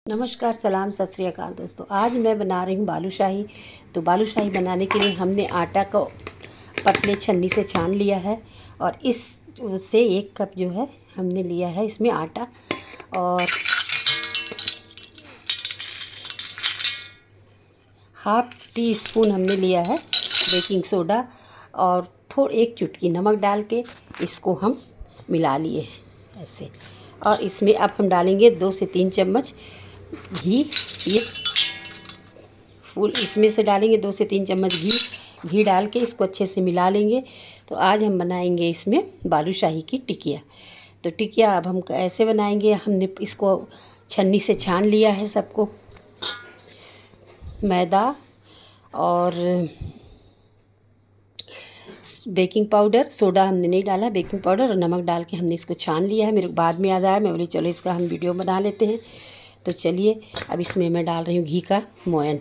नमस्कार, सलाम, सत श्री अकाल दोस्तों। आज मैं बना रही हूँ बालूशाही। तो बालूशाही बनाने के लिए हमने आटा को पतले छन्नी से छान लिया है और इस से 1 कप जो है हमने लिया है इसमें आटा और ½ टी स्पून हमने लिया है बेकिंग सोडा और एक चुटकी नमक डाल के इसको हम मिला लिए हैं ऐसे। और इसमें अब हम डालेंगे 2 से 3 चम्मच घी। ये फुल इसमें से डालेंगे 2 से 3 चम्मच घी डाल के इसको अच्छे से मिला लेंगे। तो आज हम बनाएंगे इसमें बालूशाही की टिकिया। तो टिकिया अब हम कैसे बनाएंगे, हमने इसको छन्नी से छान लिया है सबको। मैदा और बेकिंग पाउडर, सोडा हमने नहीं डाला, बेकिंग पाउडर और नमक डाल के हमने इसको छान लिया है। मेरे को बाद में याद आया, मैं बोली चलो इसका हम वीडियो बना लेते हैं। तो चलिए अब इसमें मैं डाल रही हूँ घी का मोयन।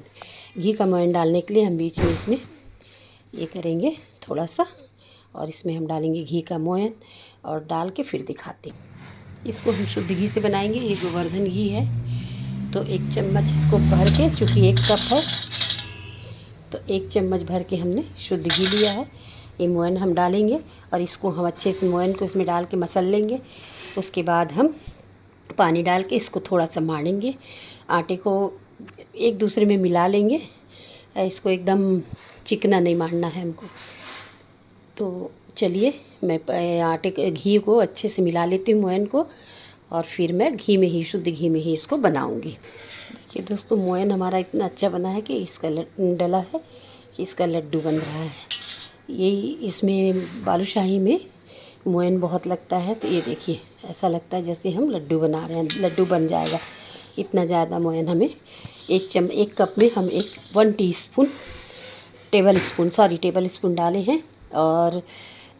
घी का मोयन डालने के लिए हम बीच में इसमें ये करेंगे थोड़ा सा, और इसमें हम डालेंगे घी का मोयन और डाल के फिर दिखाते हैं। इसको हम शुद्ध घी से बनाएंगे। ये गोवर्धन घी है। तो 1 चम्मच इसको भर के, चूँकि 1 कप है तो 1 चम्मच भर के हमने शुद्ध घी लिया है। ये मोयन हम डालेंगे और इसको हम अच्छे से मोयन को इसमें डाल के मसल लेंगे। उसके बाद हम पानी डाल के इसको थोड़ा सा माड़ेंगे, आटे को एक दूसरे में मिला लेंगे। इसको एकदम चिकना नहीं मारना है हमको। तो चलिए मैं घी को अच्छे से मिला लेती हूँ मोयन को, और फिर मैं घी में ही, शुद्ध घी में ही इसको बनाऊँगी। देखिए दोस्तों, मोयन हमारा इतना अच्छा बना है कि इसका डला है कि इसका लड्डू बन रहा है। यही इसमें बालूशाही में मोयन बहुत लगता है। तो ये देखिए ऐसा लगता है जैसे हम लड्डू बना रहे हैं, लड्डू बन जाएगा। इतना ज़्यादा मोयन हमें 1 कप में हम 1 टेबल स्पून डाले हैं, और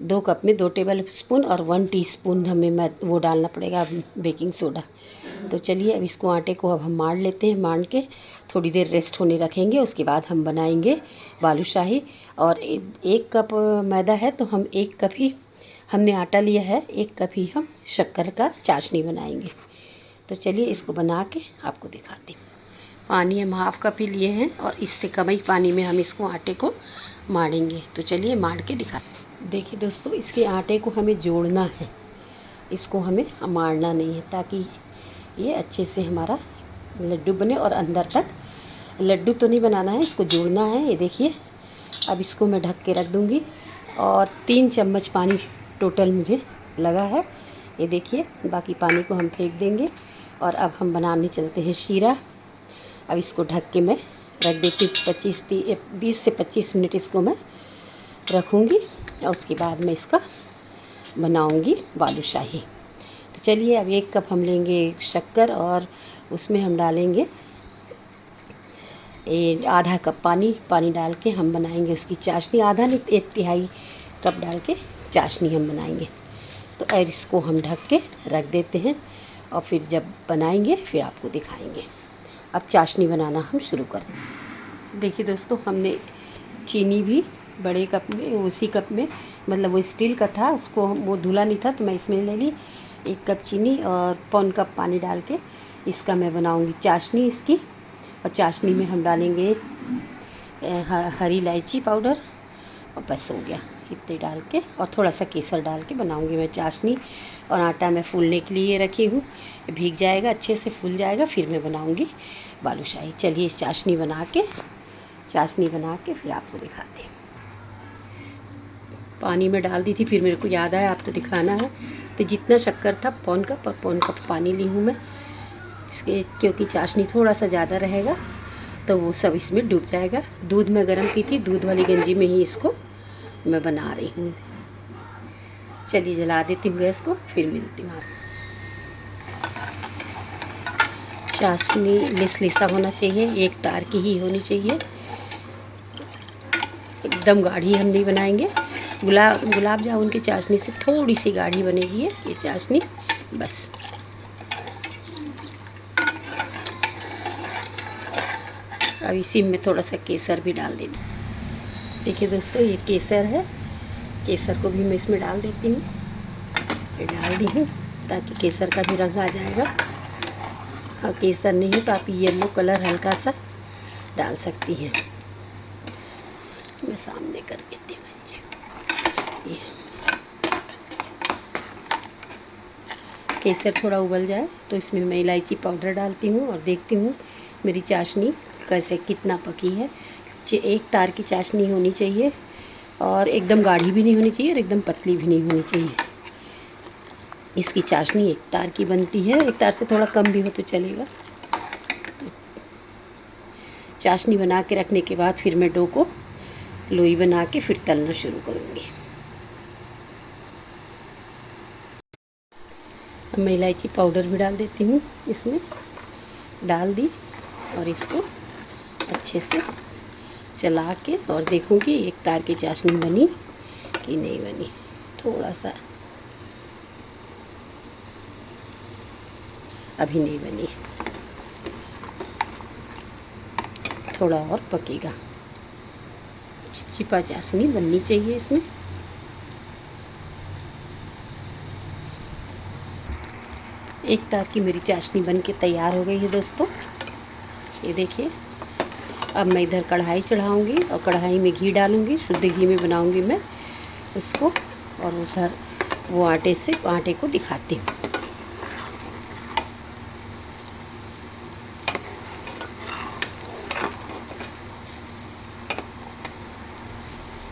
2 कप में 2 टेबल स्पून और 1 टीस्पून हमें वो डालना पड़ेगा बेकिंग सोडा। तो चलिए अब इसको आटे को अब हम मार लेते हैं। मार के थोड़ी देर रेस्ट होने रखेंगे। उसके बाद हम बनाएंगे बालूशाही। और 1 कप मैदा है तो हम 1 कप ही हमने आटा लिया है, 1 कप ही हम शक्कर का चाशनी बनाएंगे। तो चलिए इसको बना के आपको दिखाते हैं। पानी हम ½ कप ही लिए हैं और इससे कम ही पानी में हम इसको आटे को माड़ेंगे। तो चलिए माड़ के दिखाते हैं। देखिए दोस्तों, इसके आटे को हमें जोड़ना है, इसको हमें मारना नहीं है, ताकि ये अच्छे से हमारा लड्डू बने। और अंदर तक लड्डू तो नहीं बनाना है, इसको जोड़ना है। ये देखिए अब इसको मैं ढक के रख दूँगी। और 3 चम्मच पानी टोटल मुझे लगा है। ये देखिए, बाकी पानी को हम फेंक देंगे। और अब हम बनाने चलते हैं शीरा। अब इसको ढक के मैं रख देती हूँ 20 से 25 मिनट इसको मैं रखूँगी, और उसके बाद मैं इसका बनाऊँगी बालूशाही। तो चलिए अब 1 कप हम लेंगे शक्कर और उसमें हम डालेंगे ½ कप पानी डाल के हम बनाएंगे उसकी चाशनी। आधा नहीं, 1/3 कप डाल के चाशनी हम बनाएंगे। तो और इसको हम ढक के रख देते हैं, और फिर जब बनाएंगे फिर आपको दिखाएंगे। अब चाशनी बनाना हम शुरू करते हैं। देखिए दोस्तों, हमने चीनी भी बड़े कप में, उसी कप में, मतलब वो स्टील का था, उसको वो धुला नहीं था तो मैं इसमें ले ली 1 कप चीनी और पौन कप पानी डाल के इसका मैं बनाऊंगी चाशनी इसकी। और चाशनी में हम डालेंगे हरी इलायची पाउडर, और बस हो गया इतने डाल के, और थोड़ा सा केसर डाल के बनाऊंगी मैं चाशनी। और आटा मैं फूलने के लिए रखी हूँ, भीग जाएगा, अच्छे से फूल जाएगा, फिर मैं बनाऊंगी बालूशाही। चलिए इस चाशनी बना के फिर आपको दिखाते हैं। पानी में डाल दी थी, फिर मेरे को याद आया आपको दिखाना है। तो जितना शक्कर था पौन कप, और पौन कप पानी ली हूँ मैं, क्योंकि चाशनी थोड़ा सा ज़्यादा रहेगा तो वो सब इसमें डूब जाएगा। दूध में गर्म की थी, दूध वाली गंजी में ही इसको मैं बना रही हूँ। चलिए जला देती हूँ गैस को, फिर मिलती हूँ। चाशनी लिसा होना चाहिए, 1 तार की ही होनी चाहिए, एकदम गाढ़ी हम नहीं बनाएंगे। गुलाब जामुन की चाशनी से थोड़ी सी गाढ़ी बनेगी ये चाशनी, बस। अब इसी में थोड़ा सा केसर भी डाल देना। देखिए दोस्तों, ये केसर है, केसर को भी मैं इसमें डाल देती हूँ। डाल दी हूँ ताकि केसर का भी रंग आ जाएगा। और केसर नहीं तो आप येलो कलर हल्का सा डाल सकती हैं। मैं सामने कर देती हूँ। ये केसर थोड़ा उबल जाए तो इसमें मैं इलायची पाउडर डालती हूँ और देखती हूँ मेरी चाशनी कैसे कितना पकी है। एक तार की चाशनी होनी चाहिए और एकदम गाढ़ी भी नहीं होनी चाहिए और एकदम पतली भी नहीं होनी चाहिए। इसकी चाशनी एक तार की बनती है, एक तार से थोड़ा कम भी हो तो चलेगा। तो चाशनी बना के रखने के बाद फिर मैं डो को लोई बना के फिर तलना शुरू करूँगी। अब मैं इलायची पाउडर भी डाल देती हूँ इसमें, डाल दी और इसको अच्छे से चला के और देखूँगी एक तार की चाशनी बनी कि नहीं बनी। थोड़ा सा अभी नहीं बनी, थोड़ा और पकेगा। चिपचिपा चाशनी बननी चाहिए इसमें। एक तार की मेरी चाशनी बन के तैयार हो गई है दोस्तों, ये देखिए। अब मैं इधर कढ़ाई चढ़ाऊंगी और कढ़ाई में घी डालूंगी, शुद्ध घी में बनाऊंगी मैं उसको। और उधर वो आटे को दिखाती हूँ।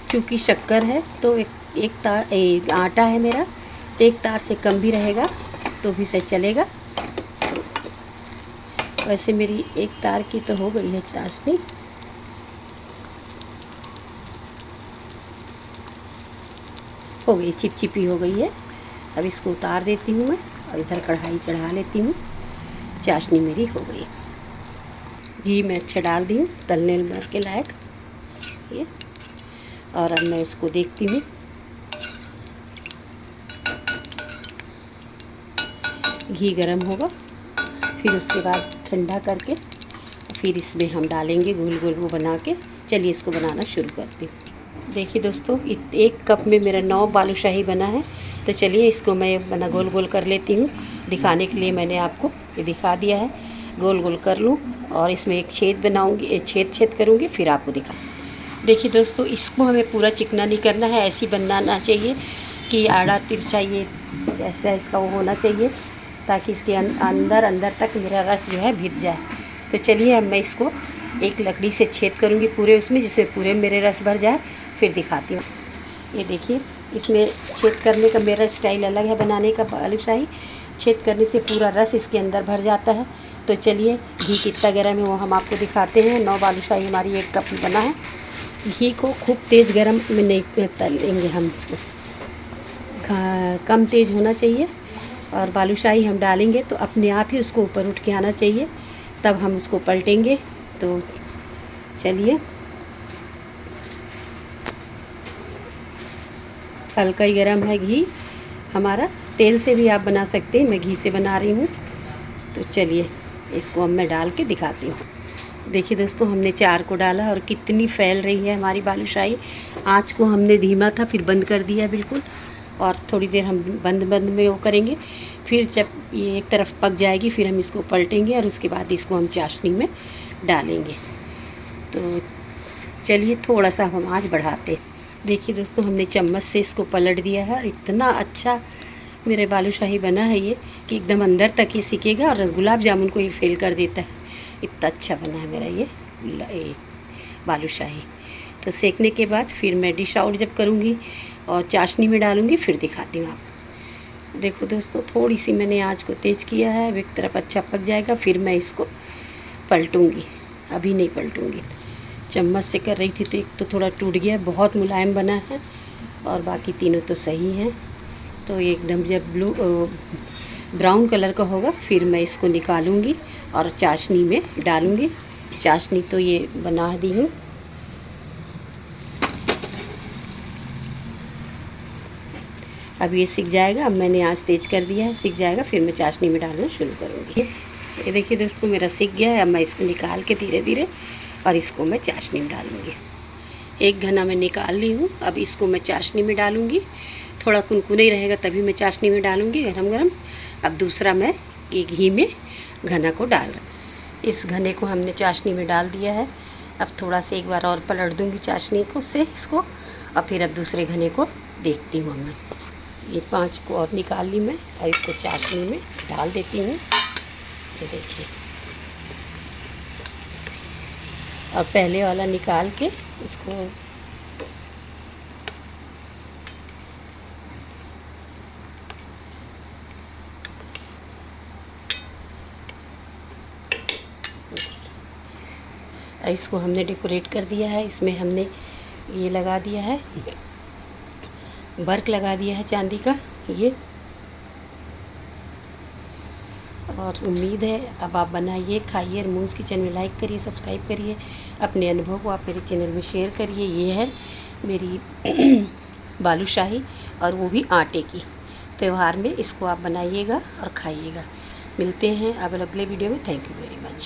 क्योंकि शक्कर है तो एक तार आटा है मेरा, तो एक तार से कम भी रहेगा तो भी सही चलेगा। वैसे मेरी एक तार की तो हो गई है चाशनी। हो गई, चिपचिपी हो गई है। अब इसको उतार देती हूँ मैं और इधर कढ़ाई चढ़ा लेती हूँ। चाशनी मेरी हो गई। घी मैं अच्छा डाल दी हूँ तलने के लायक ये। और अब मैं इसको देखती हूँ। घी गरम होगा, फिर उसके बाद ठंडा करके फिर इसमें हम डालेंगे गोल गोल वो बना के। चलिए इसको बनाना शुरू करती हूँ। देखिए दोस्तों, एक कप में मेरा 9 बालूशाही बना है। तो चलिए इसको मैं गोल गोल कर लेती हूँ। दिखाने के लिए मैंने आपको ये दिखा दिया है। गोल गोल कर लूँ और इसमें एक छेद बनाऊँगी, एक छेद करूँगी, फिर आपको दिखा। देखिए दोस्तों, इसको हमें पूरा चिकना नहीं करना है, ऐसी बनाना चाहिए कि आड़ा तिरछा ये ऐसा इसका वो होना चाहिए, ताकि इसके अंदर तक मेरा रस जो है भिज जाए। तो चलिए अब मैं इसको एक लकड़ी से छेद करूँगी पूरे उसमें, जिससे पूरे मेरे रस भर जाए, फिर दिखाती हूँ। ये देखिए, इसमें छेद करने का मेरा स्टाइल अलग है बनाने का बालूशाही। छेद करने से पूरा रस इसके अंदर भर जाता है। तो चलिए घी कितना गर्म है वो हम आपको दिखाते हैं। 9 बालूशाही हमारी 1 कप में बना है। घी को खूब तेज़ गर्म में नहीं तलेंगे हम इसको, कम तेज़ होना चाहिए। और बालूशाही हम डालेंगे तो अपने आप ही उसको ऊपर उठ के आना चाहिए, तब हम उसको पलटेंगे। तो चलिए, हल्का ही गरम है घी हमारा। तेल से भी आप बना सकते हैं, मैं घी से बना रही हूँ। तो चलिए इसको अब मैं डाल के दिखाती हूँ। देखिए दोस्तों, हमने 4 को डाला और कितनी फैल रही है हमारी बालूशाही। आँच को हमने धीमा था, फिर बंद कर दिया बिल्कुल। और थोड़ी देर हम बंद में वो करेंगे। फिर जब ये एक तरफ पक जाएगी फिर हम इसको पलटेंगे और उसके बाद इसको हम चाशनी में डालेंगे। तो चलिए थोड़ा सा हम आँच बढ़ाते हैं। देखिए दोस्तों, हमने चम्मच से इसको पलट दिया है और इतना अच्छा मेरे बालूशाही बना है ये कि एकदम अंदर तक ये सिकेगा और गुलाब जामुन को ये फेल कर देता है। इतना अच्छा बना है मेरा ये बालूशाही। तो सेकने के बाद फिर मैं डिश आउट जब करूँगी और चाशनी में डालूँगी, फिर दिखाती हूँ आपको। देखो दोस्तों, थोड़ी सी मैंने आँच को तेज़ किया है। अब एक तरफ अच्छा पक जाएगा फिर मैं इसको पलटूँगी, अभी नहीं पलटूँगी। चम्मच से कर रही थी तो एक तो थोड़ा टूट गया, बहुत मुलायम बना है और बाकी तीनों तो सही हैं। तो एकदम जब ब्राउन कलर का होगा फिर मैं इसको निकालूँगी और चाशनी में डालूँगी। चाशनी तो ये बना दी हूँ। अब ये सीख जाएगा। अब मैंने आँच तेज़ कर दिया है, सीख जाएगा फिर मैं चाशनी में डालना शुरू करूँगी। ये देखिए दोस्तों, मेरा सीख गया है। अब मैं इसको निकाल के धीरे धीरे और इसको मैं चाशनी में डालूँगी। एक घना मैं निकाल ली हूँ। अब इसको मैं चाशनी में डालूँगी। थोड़ा कुनकुना ही रहेगा तभी मैं चाशनी में डालूँगी गरम गरम। अब दूसरा मैं ये घी में घना को डाल रहे हैं। इस घने को हमने चाशनी में डाल दिया है। अब थोड़ा सा एक बार और पलट दूँगी चाशनी को से इसको, और फिर अब दूसरे घने को देखती हूँ मैं। ये 5 को और निकाल ली मैं, और इसको चाशनी में डाल देती हूँ। ये देखिए, और पहले वाला निकाल के इसको इसको हमने डेकोरेट कर दिया है। इसमें हमने ये लगा दिया है, वर्क लगा दिया है चांदी का ये। और उम्मीद है अब आप बनाइए, खाइए। अरमून्स किचन में लाइक करिए, सब्सक्राइब करिए, अपने अनुभव को आप मेरे चैनल में शेयर करिए। ये है मेरी बालूशाही, और वो भी आटे की। त्यौहार में इसको आप बनाइएगा और खाइएगा। मिलते हैं अब अगले वीडियो में। Thank you very much.